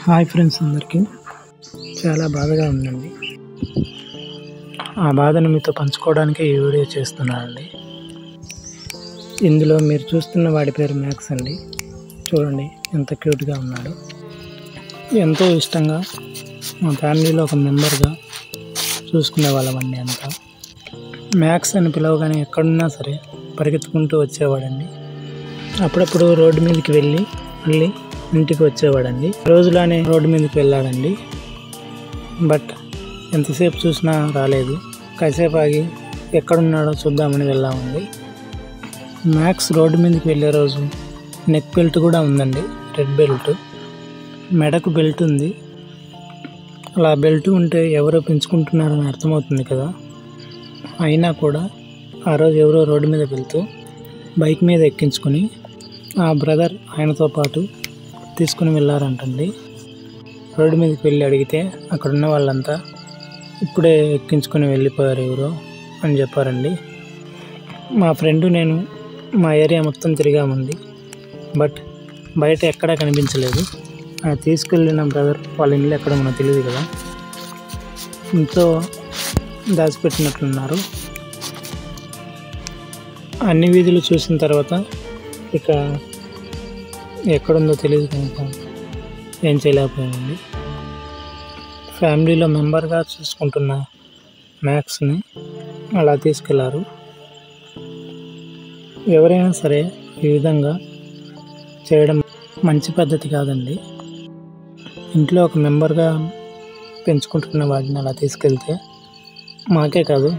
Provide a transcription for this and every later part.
Hi friends, అందరికీ చాలా బాధగా ఉందండి. ఆ బాధను మీతో పంచుకోవడానికి ఈ వీడియో చేస్తున్నానండి. ఇందులో మీరు చూస్తున్న వాడి పేరు మ్యాక్స్ అండి. చూడండి ఎంత క్యూట్గా ఉన్నాడు. ఎంతో ఇష్టంగా మా ఫ్యామిలీలో ఒక మెంబర్గా చూసుకునే వాళ్ళమండి అంతా. మ్యాక్స్ అని పిలవగానే ఎక్కడున్నా సరే పరిగెత్తుకుంటూ వచ్చేవాడండి. అప్పుడప్పుడు రోడ్డు మీదకి వెళ్ళి మళ్ళీ ఇంటికి వచ్చేవాడండి. రోజులానే రోడ్డు మీదకి వెళ్ళాడండి. బట్ ఎంతసేపు చూసినా రాలేదు. కాసేపు ఆగి ఎక్కడున్నాడో చూద్దామని వెళ్ళామండి. మ్యాక్స్ రోడ్డు మీదకి వెళ్ళే రోజు నెక్ బెల్ట్ కూడా ఉందండి, రెడ్ బెల్ట్. మెడకు బెల్ట్ ఉంది. అలా బెల్ట్ ఉంటే ఎవరో పెంచుకుంటున్నారని అర్థమవుతుంది కదా. అయినా కూడా ఆ రోజు ఎవరో రోడ్డు మీద వెళ్తూ బైక్ మీద ఎక్కించుకొని ఆ బ్రదర్ ఆయనతో పాటు తీసుకుని వెళ్ళారంటండి. రోడ్డు మీదకి వెళ్ళి అడిగితే అక్కడున్న వాళ్ళంతా ఇప్పుడే ఎక్కించుకొని వెళ్ళిపోయారు ఎవరో అని చెప్పారండి. మా ఫ్రెండ్ నేను మా ఏరియా మొత్తం తిరిగామండి. బట్ బయట ఎక్కడా కనిపించలేదు. తీసుకెళ్ళిన బ్రదర్ వాళ్ళ ఇల్లు ఎక్కడ మనకు తెలియదు కదా, ఇంట్లో దాచిపెట్టినట్లున్నారు. అన్ని వీధులు చూసిన తర్వాత ఇక ఎక్కడుందో తెలియదు కనుక ఏం చేయలేకపోయామండి. ఫ్యామిలీలో మెంబర్గా చూసుకుంటున్న మ్యాక్స్ని అలా తీసుకెళ్లారు. ఎవరైనా సరే ఈ విధంగా చేయడం మంచి పద్ధతి కాదండి. ఇంట్లో ఒక మెంబర్గా పెంచుకుంటున్న వాడిని అలా తీసుకెళ్తే మాకే కాదు,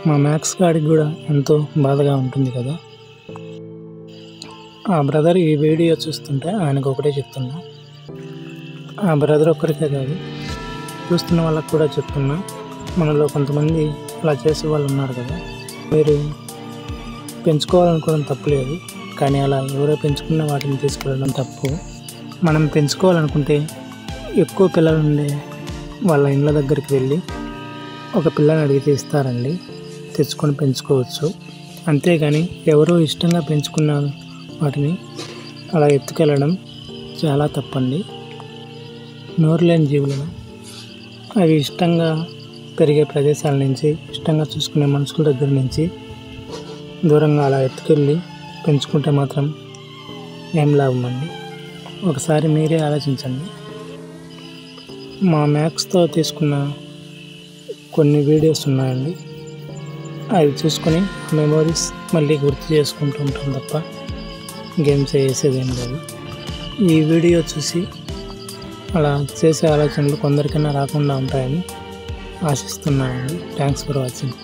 మా మ్యాక్స్ గాడికి కూడా ఎంతో బాధగా ఉంటుంది కదా. ఆ బ్రదర్ ఈ వీడియో చూస్తుంటే ఆయనకు ఒకటే చెప్తున్నా, ఆ బ్రదర్ ఒక్కరికే కాదు చూస్తున్న వాళ్ళకు కూడా చెప్తున్నా, మనలో కొంతమంది అలా చేసే వాళ్ళు ఉన్నారు కదా. మీరు పెంచుకోవాలనుకోవడం తప్పులేదు, కానీ అలా ఎవరో పెంచుకున్న వాటిని తీసుకెళ్ళడం తప్పు. మనం పెంచుకోవాలనుకుంటే ఎక్కువ పిల్లలు ఉండే వాళ్ళ ఇళ్ళ దగ్గరికి వెళ్ళి ఒక పిల్లని అడిగితే ఇస్తారండి, తెచ్చుకొని పెంచుకోవచ్చు. అంతేగాని ఎవరో ఇష్టంగా పెంచుకున్న వాటిని అలా ఎత్తుకెళ్ళడం చాలా తప్పండి. నోరు లేని జీవులను అవి ఇష్టంగా పెరిగే ప్రదేశాల నుంచి, ఇష్టంగా చూసుకునే మనుషుల దగ్గర నుంచి దూరంగా అలా ఎత్తుకెళ్ళి పెంచుకుంటే మాత్రం ఏం లాభం అండి. ఒకసారి మీరే ఆలోచించండి. మా మ్యాక్స్తో తీసుకున్న కొన్ని వీడియోస్ ఉన్నాయండి, అవి చూసుకొని మెమోరీస్ మళ్ళీ గుర్తు చేసుకుంటూ ఉంటాం తప్ప గేమ్స్ వేసేదేం లేదు. ఈ వీడియో చూసి అలా చేసే ఆలోచనలు కొందరికైనా రాకుండా ఉంటాయని ఆశిస్తున్నానండి. Thanks for watching.